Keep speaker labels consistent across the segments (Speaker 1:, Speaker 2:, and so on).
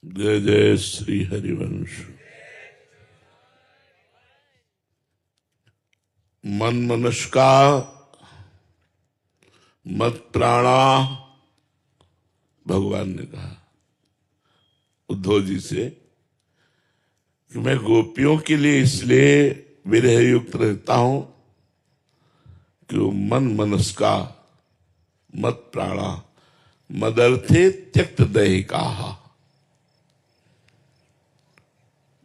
Speaker 1: जय जय श्री हरिवंश। मन मनुष्का मत प्राणा, भगवान ने कहा उद्धव जी से कि मैं गोपियों के लिए इसलिए विरह युक्त रहता हूं कि वो मन मनस्का मत प्राणा मदर्थे त्यक्त दैहिका।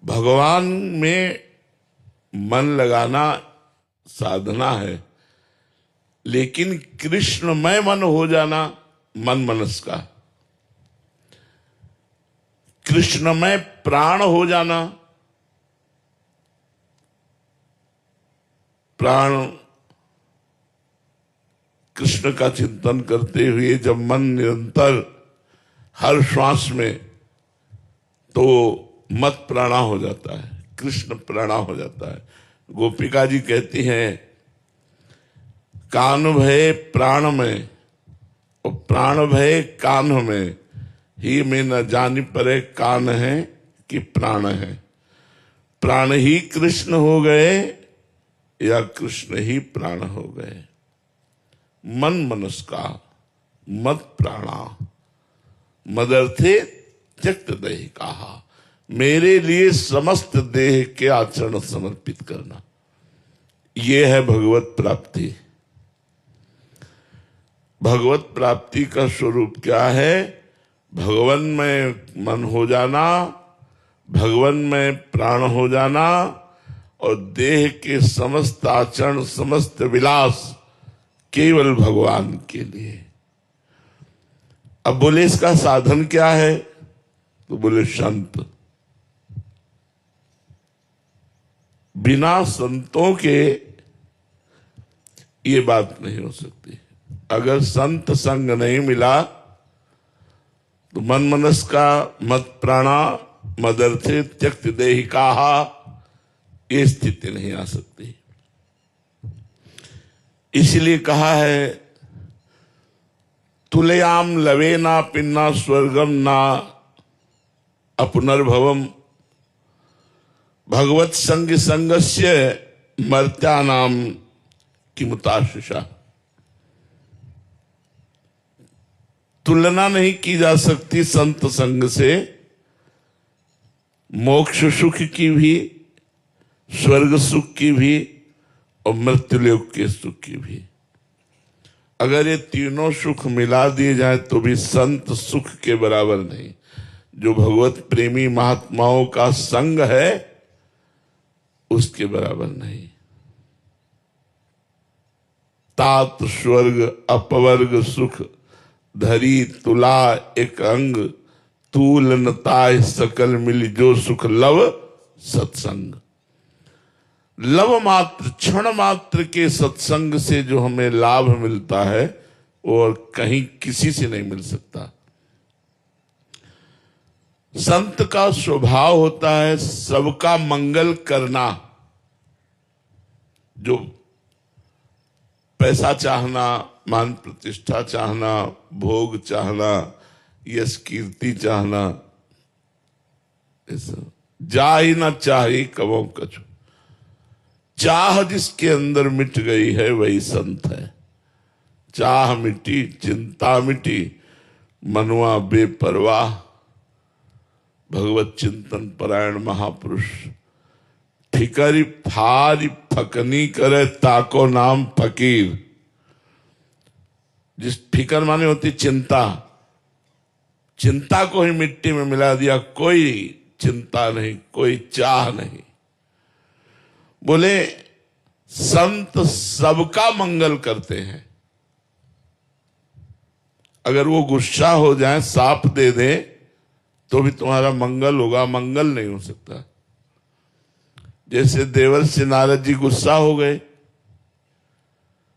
Speaker 1: भगवान में मन लगाना साधना है, लेकिन कृष्णमय मन हो जाना मन मनस का, कृष्णमय प्राण हो जाना, प्राण कृष्ण का चिंतन करते हुए जब मन निरंतर हर श्वास में, तो मत प्राणा हो जाता है, कृष्ण प्राणा हो जाता है। गोपिका जी कहती हैं कान भय प्राण में और प्राण भय कान में, ही में न जानी परे कान है कि प्राण है। प्राण ही कृष्ण हो गए या कृष्ण ही प्राण हो गए। मन मनस्का मत प्राणा मदर्थे त्यक्त दैहिका, मेरे लिए समस्त देह के आचरण समर्पित करना, यह है भगवत प्राप्ति। भगवत प्राप्ति का स्वरूप क्या है? भगवान में मन हो जाना, भगवान में प्राण हो जाना और देह के समस्त आचरण समस्त विलास केवल भगवान के लिए। अब बोले इसका साधन क्या है? तो बोले संत। बिना संतों के ये बात नहीं हो सकती। अगर संत संग नहीं मिला तो मन मनस का मत प्राणा मदर्थे त्यक्त देहिका, ये स्थिति नहीं आ सकती। इसलिए कहा है तुलयाम लवे ना पिन्ना स्वर्गम ना अपुनर्भवम, भगवत संग संगस्य मर्त्यानाम किमुताशिषा। तुलना नहीं की जा सकती संत संग से, मोक्ष सुख की भी, स्वर्ग सुख की भी और मृत्युलोक के सुख की भी। अगर ये तीनों सुख मिला दिए जाए तो भी संत सुख के बराबर नहीं। जो भगवत प्रेमी महात्माओं का संग है उसके बराबर नहीं। तात स्वर्ग अपवर्ग सुख धरी तुला एक अंग, तूल नताय सकल मिली जो सुख लव सत्संग। लव मात्र क्षण मात्र के सत्संग से जो हमें लाभ मिलता है वो और कहीं किसी से नहीं मिल सकता। संत का स्वभाव होता है सबका मंगल करना। जो पैसा चाहना, मान प्रतिष्ठा चाहना, भोग चाहना, यश कीर्ति चाहना, जा ही ना चाहे कबो कछु, चाह जिसके अंदर मिट गई है वही संत है। चाह मिटी चिंता मिटी, मनुआ बेपरवाह, भगवत चिंतन परायण महापुरुष। ठिकरी फारी फकनी करे ताको नाम फकीर। जिस फिकर माने होती चिंता, चिंता को ही मिट्टी में मिला दिया, कोई चिंता नहीं, कोई चाह नहीं। बोले संत सबका मंगल करते हैं। अगर वो गुस्सा हो जाए, साप दे दे तो भी तुम्हारा मंगल होगा, मंगल नहीं हो सकता। जैसे देवर्षि नारद जी गुस्सा हो गए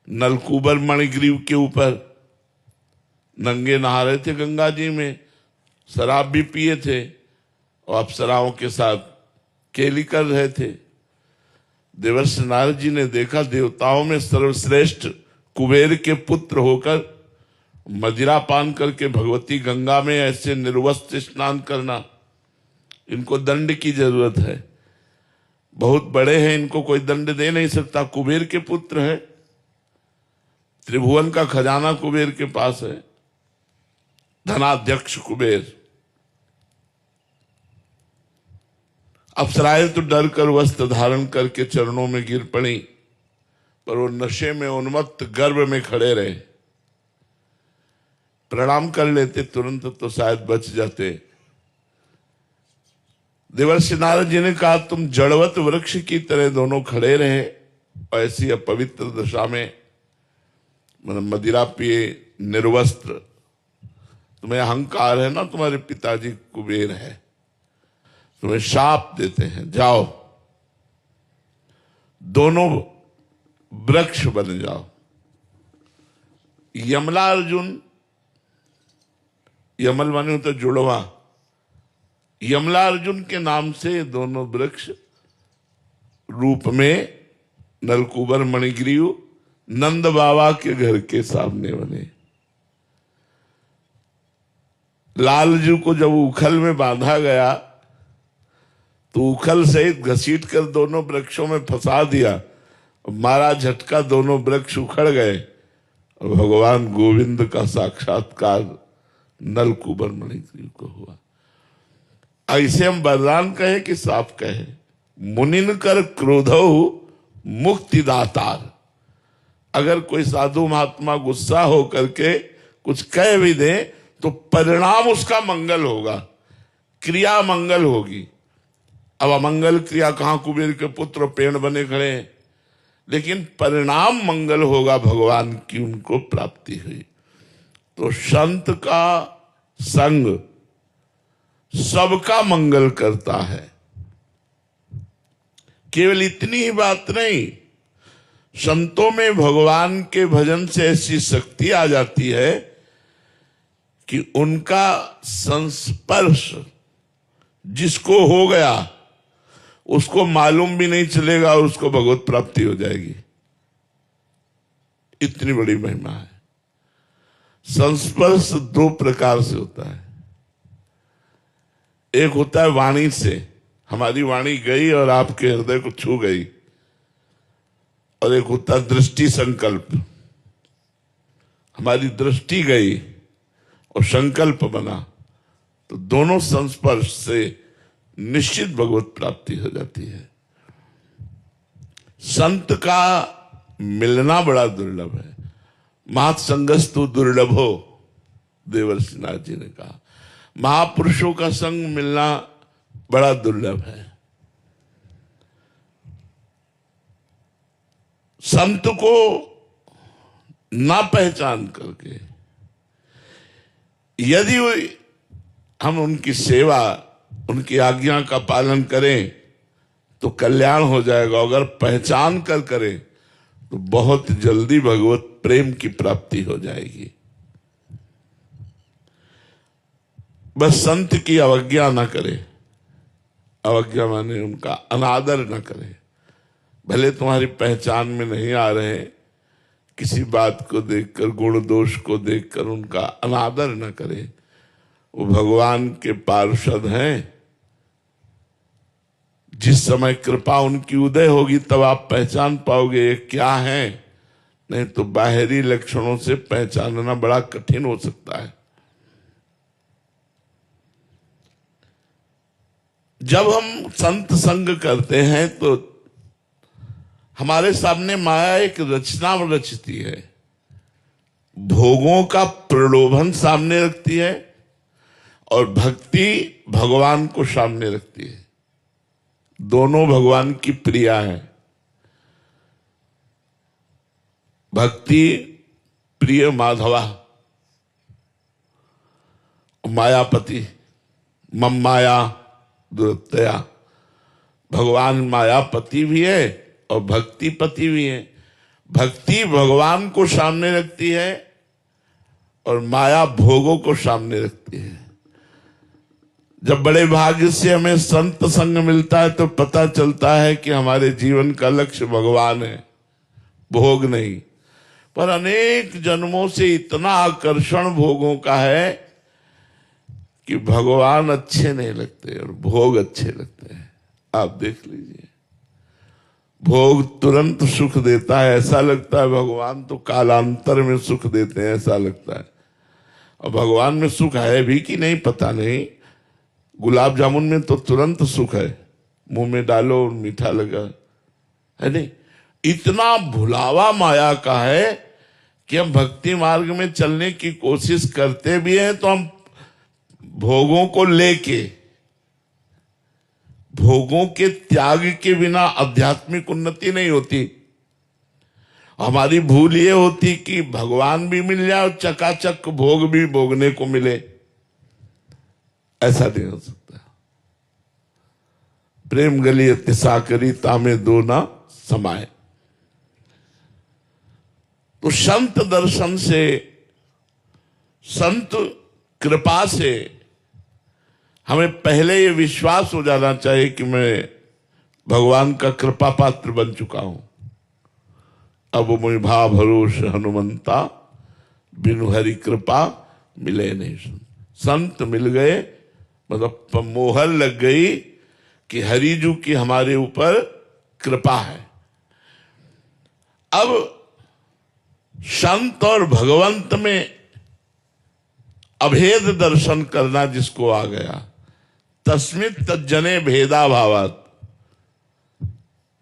Speaker 1: नलकूबर मणिग्रीव के ऊपर, नंगे नहा रहे थे गंगा जी में, शराब भी पिए थे और अप्सराओं के साथ केली कर रहे थे। देवर्षि नारद जी ने देखा देवताओं में सर्वश्रेष्ठ कुबेर के पुत्र होकर मदिरा पान करके भगवती गंगा में ऐसे निर्वस्त्र स्नान करना, इनको दंड की जरूरत है, बहुत बड़े हैं, इनको कोई दंड दे नहीं सकता। कुबेर के पुत्र है, त्रिभुवन का खजाना कुबेर के पास है, धनाध्यक्ष कुबेर। अप्सराएं तो डर कर वस्त्र धारण करके चरणों में गिर पड़ी, पर वो नशे में उन्मत्त गर्भ में खड़े रहे। प्रणाम कर लेते तुरंत तो शायद बच जाते। देवर्षि नारद जी ने कहा, तुम जड़वत वृक्ष की तरह दोनों खड़े रहे, और ऐसी अपवित्र दशा में, मतलब मदिरा पिए, निर्वस्त्र, तुम्हें अहंकार है ना, तुम्हारे पिताजी कुबेर है, तुम्हें शाप देते हैं, जाओ दोनों वृक्ष बन जाओ। यमला अर्जुन, यमल माने तो जुड़वा, यमला अर्जुन के नाम से दोनों वृक्ष रूप में नलकूबर मणिग्रीव नंद बाबा के घर के सामने बने। लाल जी को जब उखल में बांधा गया तो उखल सहित घसीट कर दोनों वृक्षों में फंसा दिया, मारा झटका, दोनों वृक्ष उखड़ गए और भगवान गोविंद का साक्षात्कार नलकूबर मणिग्रीव को हुआ। ऐसे हम वरदान कहे कि साफ कहे, मुनिन कर क्रोधो मुक्तिदातार। अगर कोई साधु महात्मा गुस्सा हो करके कुछ कह भी दे तो परिणाम उसका मंगल होगा, क्रिया मंगल होगी। अब अमंगल क्रिया कहां, कुबेर के पुत्र पेड़ बने खड़े हैं, लेकिन परिणाम मंगल होगा, भगवान की उनको प्राप्ति हुई। तो संत का संग सबका मंगल करता है। केवल इतनी ही बात नहीं, संतों में भगवान के भजन से ऐसी शक्ति आ जाती है कि उनका संस्पर्श जिसको हो गया उसको मालूम भी नहीं चलेगा और उसको भगवत प्राप्ति हो जाएगी। इतनी बड़ी महिमा है। संस्पर्श दो प्रकार से होता है। एक होता है वाणी से, हमारी वाणी गई और आपके हृदय को छू गई, और एक होता है दृष्टि संकल्प, हमारी दृष्टि गई और संकल्प बना, तो दोनों संस्पर्श से निश्चित भगवत प्राप्ति हो जाती है। संत का मिलना बड़ा दुर्लभ है। महत संगस्तु दुर्लभो, देवर्षि नारद जी ने कहा, महापुरुषों का संग मिलना बड़ा दुर्लभ है। संत को ना पहचान करके यदि हम उनकी सेवा, उनकी आज्ञा का पालन करें तो कल्याण हो जाएगा। अगर पहचान कर करें तो बहुत जल्दी भगवत प्रेम की प्राप्ति हो जाएगी। बस संत की अवज्ञा ना करे, अवज्ञा माने उनका अनादर न करे। भले तुम्हारी पहचान में नहीं आ रहे, किसी बात को देखकर, गुण दोष को देखकर उनका अनादर न करे। वो भगवान के पार्षद हैं। जिस समय कृपा उनकी उदय होगी तब आप पहचान पाओगे ये क्या है, नहीं तो बाहरी लक्षणों से पहचानना बड़ा कठिन हो सकता है। जब हम संत संग करते हैं तो हमारे सामने माया एक रचना रचती है, भोगों का प्रलोभन सामने रखती है और भक्ति भगवान को सामने रखती है। दोनों भगवान की प्रिया है। भक्ति प्रिय माधवा, मायापति मम माया दुरत्या। भगवान मायापति भी है और भक्ति पति भी है। भक्ति भगवान को सामने रखती है और माया भोगों को सामने रखती है। जब बड़े भाग्य से हमें संत संग मिलता है तो पता चलता है कि हमारे जीवन का लक्ष्य भगवान है, भोग नहीं। पर अनेक जन्मों से इतना आकर्षण भोगों का है कि भगवान अच्छे नहीं लगते और भोग अच्छे लगते हैं। आप देख लीजिए, भोग तुरंत सुख देता है, ऐसा लगता है भगवान तो कालांतर में सुख देते हैं, ऐसा लगता है। और भगवान में सुख है भी कि नहीं पता नहीं। गुलाब जामुन में तो तुरंत सुख है, मुंह में डालो मीठा लगा, है नहीं। इतना भुलावा माया का है कि हम भक्ति मार्ग में चलने की कोशिश करते भी हैं तो हम भोगों को लेके, भोगों के त्याग के बिना आध्यात्मिक उन्नति नहीं होती। हमारी भूल ये होती कि भगवान भी मिल जाए और चकाचक भोग भी भोगने को मिले, ऐसा नहीं हो सकता। प्रेम गली तिसाकरी तामे दो ना समाए। तो संत दर्शन से, संत कृपा से हमें पहले ये विश्वास हो जाना चाहिए कि मैं भगवान का कृपा पात्र बन चुका हूं। अब मुझे भा भरोस हनुमंता, बिनु हरि कृपा मिले नहीं। संत मिल गए मतलब मोहर लग गई कि हरिजू की हमारे ऊपर कृपा है। अब संत और भगवंत में अभेद दर्शन करना जिसको आ गया, तस्मित् तज्जने भेदा भावात,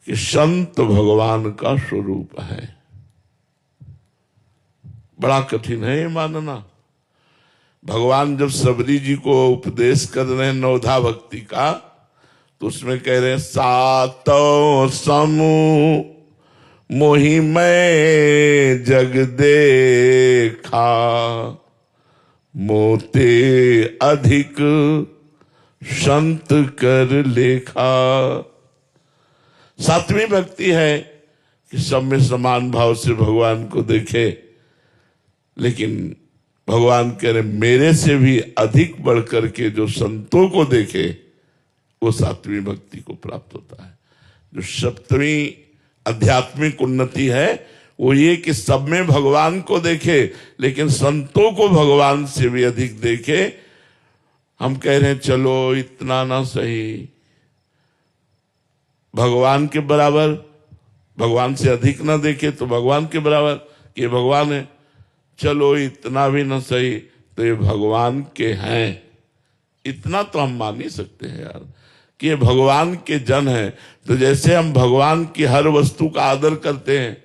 Speaker 1: कि संत भगवान का स्वरूप है। बड़ा कठिन है ये मानना। भगवान जब सबरी जी को उपदेश कर रहे हैं नवधा भक्ति का, तो उसमें कह रहे हैं सातो समूह मोहि मैं जग देखा, मोते अधिक संत कर लेखा। सातवीं भक्ति है कि सब में समान भाव से भगवान को देखे, लेकिन भगवान कह रहे मेरे से भी अधिक बढ़कर के जो संतों को देखे वो सातवीं भक्ति को प्राप्त होता है। जो सप्तवीं आध्यात्मिक उन्नति है वो ये कि सब में भगवान को देखे, लेकिन संतों को भगवान से भी अधिक देखे। हम कह रहे हैं चलो इतना ना सही, भगवान के बराबर, भगवान से अधिक ना देखे तो भगवान के बराबर कि ये भगवान है, चलो इतना भी ना सही तो ये भगवान के हैं। इतना तो हम मान ही सकते हैं यार कि ये भगवान के जन है। तो जैसे हम भगवान की हर वस्तु का आदर करते हैं,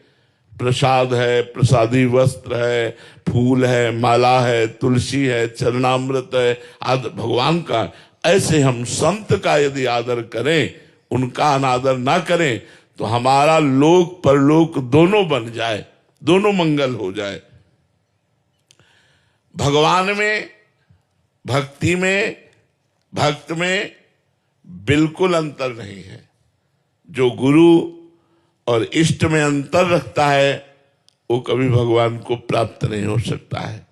Speaker 1: प्रसाद है, प्रसादी वस्त्र है, फूल है, माला है, तुलसी है, चरणामृत है, आदर भगवान का, ऐसे हम संत का यदि आदर करें, उनका अनादर ना करें तो हमारा लोक परलोक दोनों बन जाए, दोनों मंगल हो जाए। भगवान में, भक्ति में, भक्त में बिल्कुल अंतर नहीं है। जो गुरु और इष्ट में अंतर रखता है वो कभी भगवान को प्राप्त नहीं हो सकता है।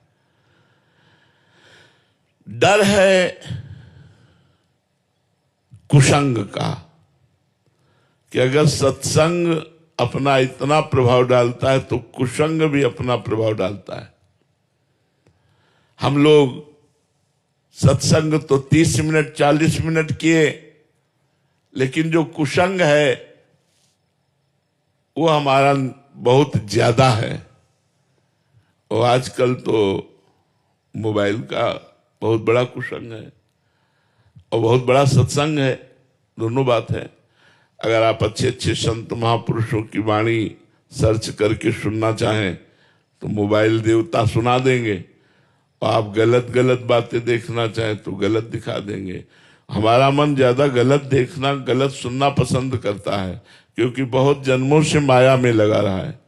Speaker 1: डर है कुसंग का कि अगर सत्संग अपना इतना प्रभाव डालता है तो कुसंग भी अपना प्रभाव डालता है। हम लोग सत्संग तो 30 मिनट 40 मिनट किए, लेकिन जो कुसंग है वो हमारा बहुत ज्यादा है। और आजकल तो मोबाइल का बहुत बड़ा कुसंग है और बहुत बड़ा सत्संग है, दोनों बात है। अगर आप अच्छे अच्छे संत महापुरुषों की वाणी सर्च करके सुनना चाहें तो मोबाइल देवता सुना देंगे, और आप गलत गलत बातें देखना चाहें तो गलत दिखा देंगे। हमारा मन ज्यादा गलत देखना, गलत सुनना पसंद करता है, क्योंकि बहुत जन्मों से माया में लगा रहा है।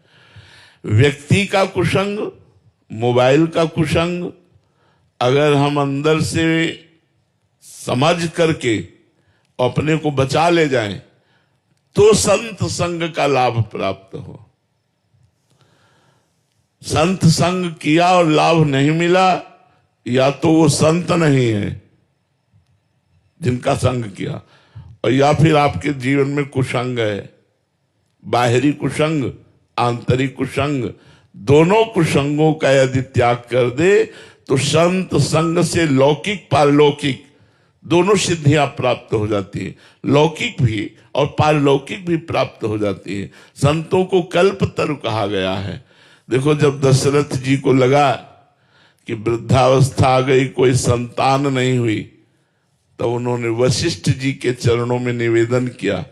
Speaker 1: व्यक्ति का कुसंग, मोबाइल का कुसंग, अगर हम अंदर से समझ करके अपने को बचा ले जाएं तो संत संग का लाभ प्राप्त हो। संत संग किया और लाभ नहीं मिला, या तो वो संत नहीं है जिनका संग किया, और या फिर आपके जीवन में कुसंग है, बाहरी कुसंग, आंतरिक कुसंग। दोनों कुसंगों का यदि त्याग कर दे तो संत संग से लौकिक पारलौकिक दोनों सिद्धियां प्राप्त हो जाती है, लौकिक भी और पारलौकिक भी प्राप्त हो जाती है। संतों को कल्पतरु कहा गया है। देखो, जब दशरथ जी को लगा कि वृद्धावस्था आ गई, कोई संतान नहीं हुई, तो उन्होंने वशिष्ठ जी के चरणों में निवेदन किया।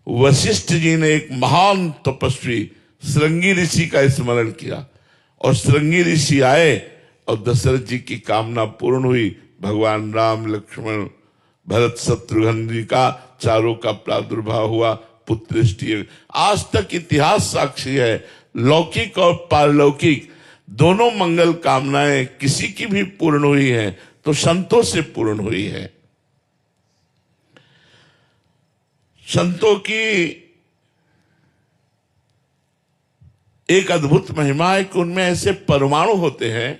Speaker 1: वशिष्ठ जी ने एक महान तपस्वी श्रृंगी ऋषि का स्मरण किया और श्रृंगी ऋषि आए और दशरथ जी की कामना पूर्ण हुई। भगवान राम, लक्ष्मण, भरत, शत्रुघ्न जी का चारों का प्रादुर्भाव हुआ, पुत्रष्टि। आज तक इतिहास साक्षी है, लौकिक और पारलौकिक दोनों मंगल कामनाएं किसी की भी पूर्ण हुई है तो संतों से पूर्ण हुई है। संतों की एक अद्भुत महिमा है कि उनमें ऐसे परमाणु होते हैं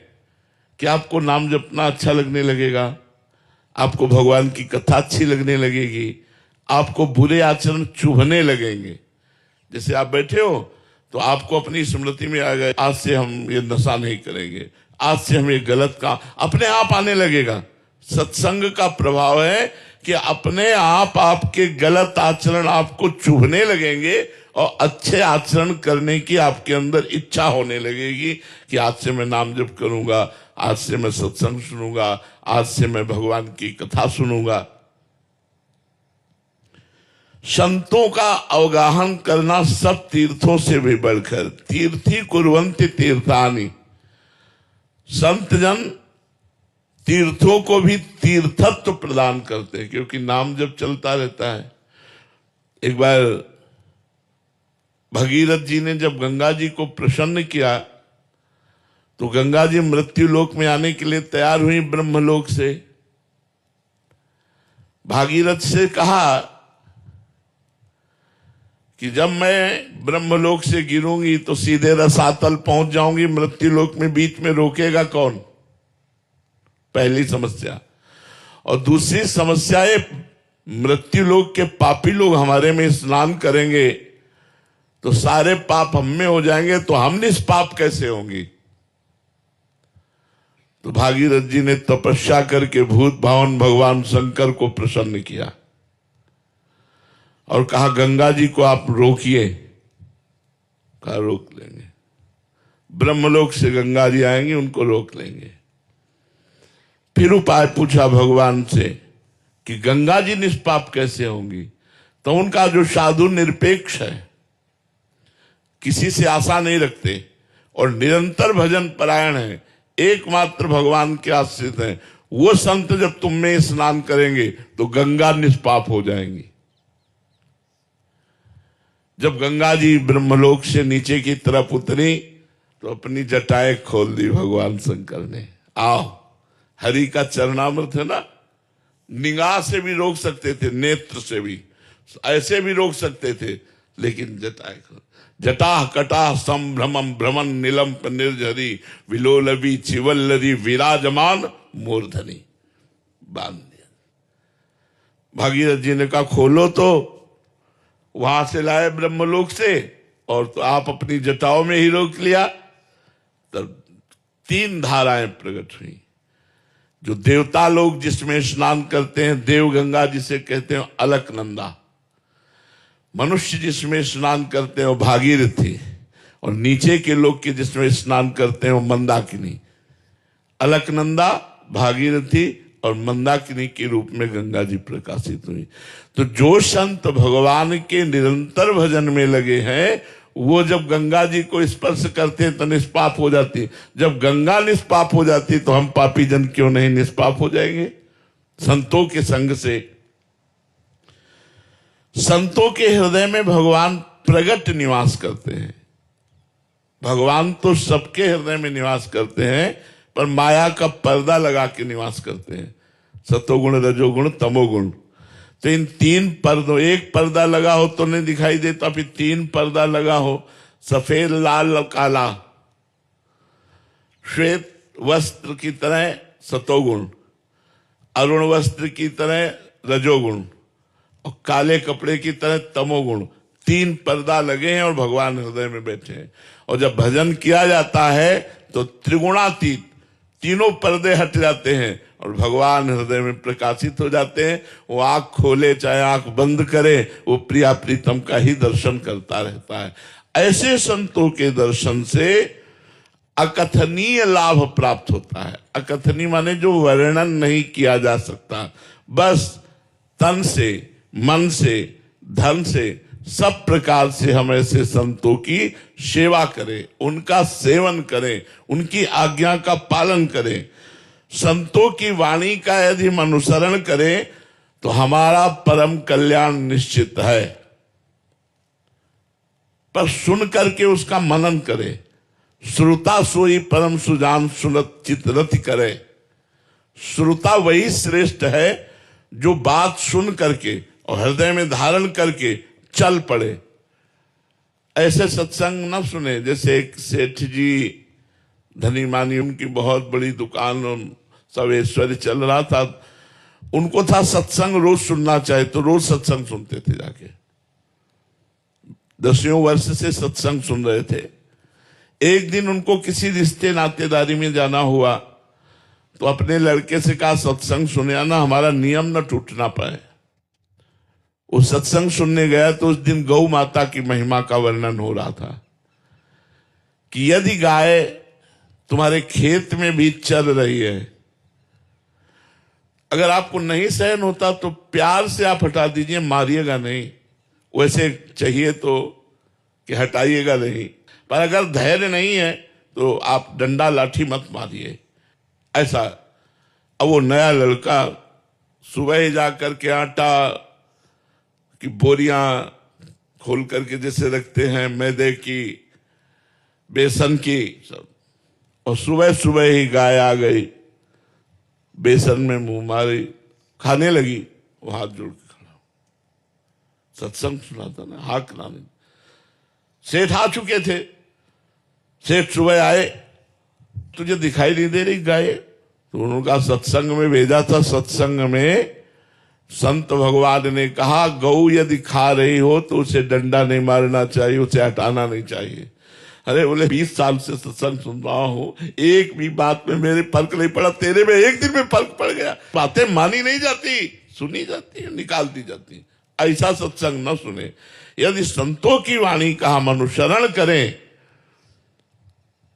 Speaker 1: कि आपको नाम जपना अच्छा लगने लगेगा, आपको भगवान की कथा अच्छी लगने लगेगी, आपको बुरे आचरण चुभने लगेंगे। जैसे आप बैठे हो तो आपको अपनी स्मृति में आ गए, आज से हम ये नशा नहीं करेंगे, आज से हम ये गलत काम अपने आप आने लगेगा। सत्संग का प्रभाव है कि अपने आप आपके गलत आचरण आपको चुभने लगेंगे और अच्छे आचरण करने की आपके अंदर इच्छा होने लगेगी कि आज से मैं नाम जप करूंगा, आज से मैं सत्संग सुनूंगा, आज से मैं भगवान की कथा सुनूंगा। संतों का अवगाहन करना सब तीर्थों से भी बढ़कर, तीर्थी कुर्वन्ति तीर्थानि। संत जन तीर्थों को भी तीर्थत्व प्रदान करते हैं, क्योंकि नाम जब चलता रहता है। एक बार भगीरथ जी ने जब गंगा जी को प्रसन्न किया तो गंगा जी मृत्यु लोक में आने के लिए तैयार हुई ब्रह्मलोक से। भागीरथ से कहा कि जब मैं ब्रह्मलोक से गिरूंगी तो सीधे रसातल पहुंच जाऊंगी, मृत्यु लोक में बीच में रोकेगा कौन? पहली समस्या। और दूसरी समस्या है, मृत्यु लोक के पापी लोग हमारे में स्नान करेंगे तो सारे पाप हम में हो जाएंगे, तो हम निष्पाप कैसे होंगी? तो भागीरथ जी ने तपस्या करके भूत भावन भगवान शंकर को प्रसन्न किया और कहा गंगा जी को आप रोकिए। कहा रोक लेंगे, ब्रह्मलोक से गंगा जी आएंगे, उनको रोक लेंगे। फिर उपाय पूछा भगवान से कि गंगा जी निष्पाप कैसे होंगी? तो उनका जो साधु निरपेक्ष है, किसी से आशा नहीं रखते और निरंतर भजन परायण है, एकमात्र भगवान के आश्रित हैं, वो संत जब तुम में स्नान करेंगे तो गंगा निष्पाप हो जाएंगी। जब गंगा जी ब्रह्मलोक से नीचे की तरफ उतरी तो अपनी जटाएं खोल दी भगवान शंकर ने। आओ, हरि का चरणामृत है ना, निगाह से भी रोक सकते थे, नेत्र से भी, ऐसे भी रोक सकते थे, लेकिन जटाएं खोल। जटा कटा संभ्रमम भ्रमण नीलंप निर्झरी विलोलवी चिवल्लरी विराजमान मूर्धनी, बांध दिया। भागीरथ जी ने कहा खोलो, तो वहां से लाए ब्रह्मलोक से, और तो आप अपनी जटाओं में ही रोक लिया। तब 3 धाराएं प्रकट हुई। जो देवता लोग जिसमें स्नान करते हैं देव गंगा जिसे कहते हैं अलकनंदा, मनुष्य जिसमें स्नान करते हैं वो भागीरथी, और नीचे के लोग के जिसमें स्नान करते हैं वो मंदाकिनी। अलकनंदा, भागीरथी और मंदाकिनी के रूप में गंगा जी प्रकाशित हुई। तो जो संत भगवान के निरंतर भजन में लगे हैं वो जब गंगा जी को स्पर्श करते हैं तो निष्पाप हो जाती। जब गंगा निष्पाप हो जाती तो हम पापी जन क्यों नहीं निष्पाप हो जाएंगे? संतों के संग से। संतों के हृदय में भगवान प्रगट निवास करते हैं। भगवान तो सबके हृदय में निवास करते हैं, पर माया का पर्दा लगा के निवास करते हैं, सतोगुण, रजोगुण, तमोगुण। तो इन 3 पर्दों, एक पर्दा लगा हो तो नहीं दिखाई देता, फिर 3 पर्दा लगा हो, सफेद, लाल, काला। श्वेत वस्त्र की तरह सतोगुण, अरुण वस्त्र की तरह रजोगुण और काले कपड़े की तरह तमोगुण। 3 पर्दा लगे हैं और भगवान हृदय में बैठे हैं। और जब भजन किया जाता है तो त्रिगुणातीत तीनों पर्दे हट जाते हैं और भगवान हृदय में प्रकाशित हो जाते हैं। वो आंख खोले चाहे आंख बंद करे, वो प्रिया प्रीतम का ही दर्शन करता रहता है। ऐसे संतों के दर्शन से अकथनीय लाभ प्राप्त होता है। अकथनीय माने जो वर्णन नहीं किया जा सकता। बस तन से, मन से, धन से, सब प्रकार से हम ऐसे संतों की सेवा करें, उनका सेवन करें, उनकी आज्ञा का पालन करें। संतों की वाणी का यदि हम अनुसरण करें तो हमारा परम कल्याण निश्चित है। पर सुन करके उसका मनन करें। श्रोता सोई परम सुजान सुनत चित रति करे। श्रोता वही श्रेष्ठ है जो बात सुन करके और हृदय में धारण करके चल पड़े। ऐसे सत्संग न सुने। जैसे एक सेठ जी धनी मानी, उनकी बहुत बड़ी दुकान, सब ऐश्वर्य चल रहा था। उनको था सत्संग रोज सुनना चाहिए, तो रोज सत्संग सुनते थे जाके। 10 वर्ष से सत्संग सुन रहे थे। एक दिन उनको किसी रिश्ते नातेदारी में जाना हुआ तो अपने लड़के से कहा सत्संग सुने आना, हमारा नियम न टूटना पाए। वो सत्संग सुनने गया तो उस दिन गौ माता की महिमा का वर्णन हो रहा था कि यदि गाय तुम्हारे खेत में भी चल रही है, अगर आपको नहीं सहन होता तो प्यार से आप हटा दीजिए, मारिएगा नहीं। वैसे चाहिए तो कि हटाइएगा नहीं, पर अगर धैर्य नहीं है तो आप डंडा लाठी मत मारिए। ऐसा। अब वो नया लड़का सुबह जा करके आटा की बोरियां खोल करके जैसे रखते हैं, मैदे की, बेसन की, सब, और सुबह सुबह ही गाय आ गई, बेसन में मुंह मारी, खाने लगी। वो हाथ जोड़ के खड़ा, सत्संग सुना था ना, हाथ खिलाने। सेठ आ चुके थे। सेठ सुबह आए, तुझे दिखाई नहीं दे रही गाय? तो उनका सत्संग में भेजा था। सत्संग में संत भगवान ने कहा गौ यदि खा रही हो तो उसे डंडा नहीं मारना चाहिए, उसे हटाना नहीं चाहिए। अरे बोले 20 साल से सत्संग सुन रहा हूं, एक भी बात में मेरे फर्क नहीं पड़ा, तेरे में एक दिन में फर्क पड़ गया। बातें मानी नहीं जाती, सुनी जाती है, निकाल दी जाती। ऐसा सत्संग न सुने। यदि संतों की वाणी का हम अनुसरण करें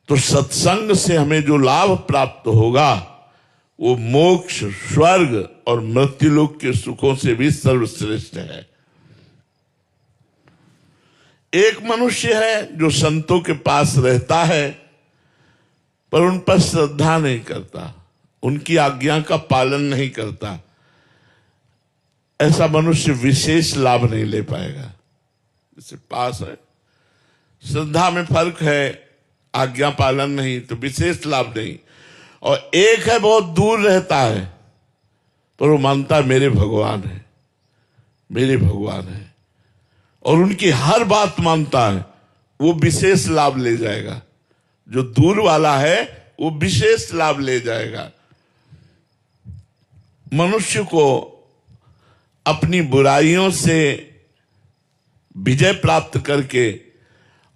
Speaker 1: तो सत्संग से हमें जो लाभ प्राप्त होगा वो मोक्ष, स्वर्ग और मृत्युलोक के सुखों से भी सर्वश्रेष्ठ है। एक मनुष्य है जो संतों के पास रहता है पर उन पर श्रद्धा नहीं करता, उनकी आज्ञा का पालन नहीं करता। ऐसा मनुष्य विशेष लाभ नहीं ले पाएगा। जैसे पास है, श्रद्धा में फर्क है, आज्ञा पालन नहीं, तो विशेष लाभ नहीं। और एक है बहुत दूर रहता है पर वो मानता है मेरे भगवान है, मेरे भगवान है, और उनकी हर बात मानता है, वो विशेष लाभ ले जाएगा। जो दूर वाला है वो विशेष लाभ ले जाएगा। मनुष्य को अपनी बुराइयों से विजय प्राप्त करके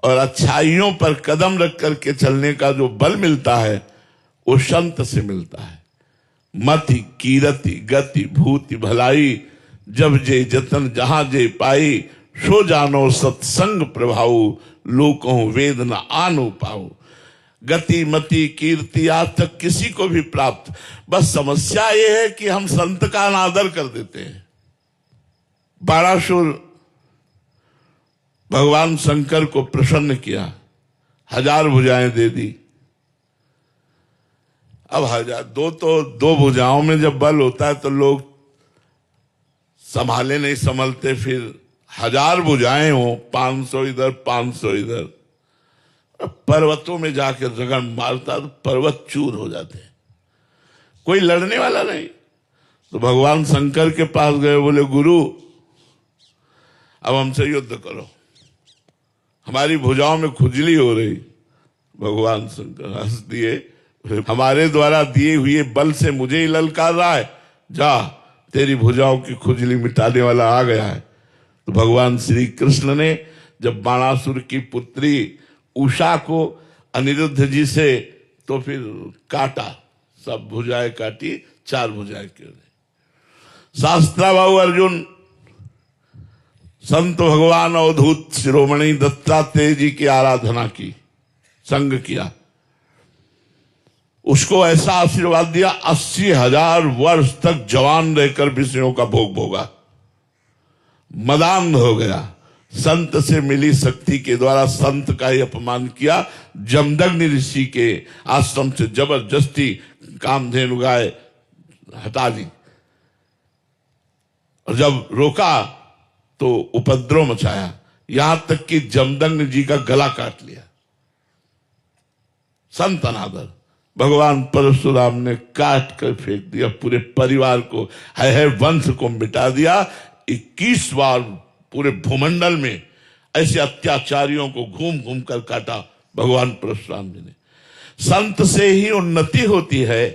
Speaker 1: और अच्छाइयों पर कदम रख करके चलने का जो बल मिलता है वो संत से मिलता है। मति कीरति गति भूति भलाई, जब जे जतन जहां जे पाई, सो जानो सत्संग प्रभाव, लोकों वेद न आनो पाओ। गति मति कीर्ति आज तक किसी को भी प्राप्त, बस समस्या ये है कि हम संत का अनादर कर देते हैं। बाणासुर भगवान शंकर को प्रसन्न किया, 1000 भुजाएं दे दी। अब 1000 दो भुजाओं में जब बल होता है तो लोग संभाले नहीं संभलते, फिर 1000 भुजाएं हो, 500 इधर 500 इधर, पर्वतों में जाकर रगड़ मारता तो पर्वत चूर हो जाते, कोई लड़ने वाला नहीं। तो भगवान शंकर के पास गए, बोले गुरु अब हमसे युद्ध करो, हमारी भुजाओं में खुजली हो रही। भगवान शंकर हंस दिए, हमारे द्वारा दिए हुए बल से मुझे ही ललकार रहा है, जा तेरी भुजाओं की खुजली मिटाने वाला आ गया है। तो भगवान श्री कृष्ण ने जब बाणासुर की पुत्री उषा को अनिरुद्ध जी से तो फिर काटा, सब भुजाएं काटी, 4 भुजाएं क्यों नहीं। शास्त्राबाहु अर्जुन संत भगवान अवधूत शिरोमणि दत्तात्रेय जी की आराधना की, संग किया, उसको ऐसा आशीर्वाद दिया 80,000 वर्ष तक जवान रहकर विषयों का भोग भोगा, मदान्ध हो गया। संत से मिली शक्ति के द्वारा संत का ही अपमान किया, जमदग्नि ऋषि के आश्रम से जबरदस्ती कामधेनु गाय हटा दी, और जब रोका तो उपद्रव मचाया, यहां तक कि जमदग्नि जी का गला काट लिया। संत अनादर भगवान परशुराम ने काट कर फेंक दिया, पूरे परिवार को, है वंश को मिटा दिया। 21 बार पूरे भूमंडल में ऐसे अत्याचारियों को घूम घूम कर काटा भगवान परशुराम जी ने। संत से ही उन्नति होती है,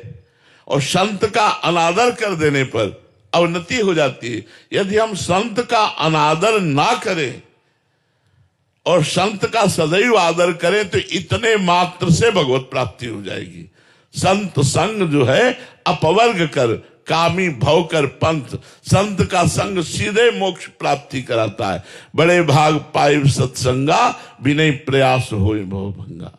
Speaker 1: और संत का अनादर कर देने पर अवनति हो जाती है। यदि हम संत का अनादर ना करें और संत का सदैव आदर करें तो इतने मात्र से भगवत प्राप्ति हो जाएगी। संत संग जो है अपवर्ग कर, कामी भव कर पंथ, संत का संग सीधे मोक्ष प्राप्ति कराता है। बड़े भाग पाए सत्संगा, विनय प्रयास होए भव भंगा।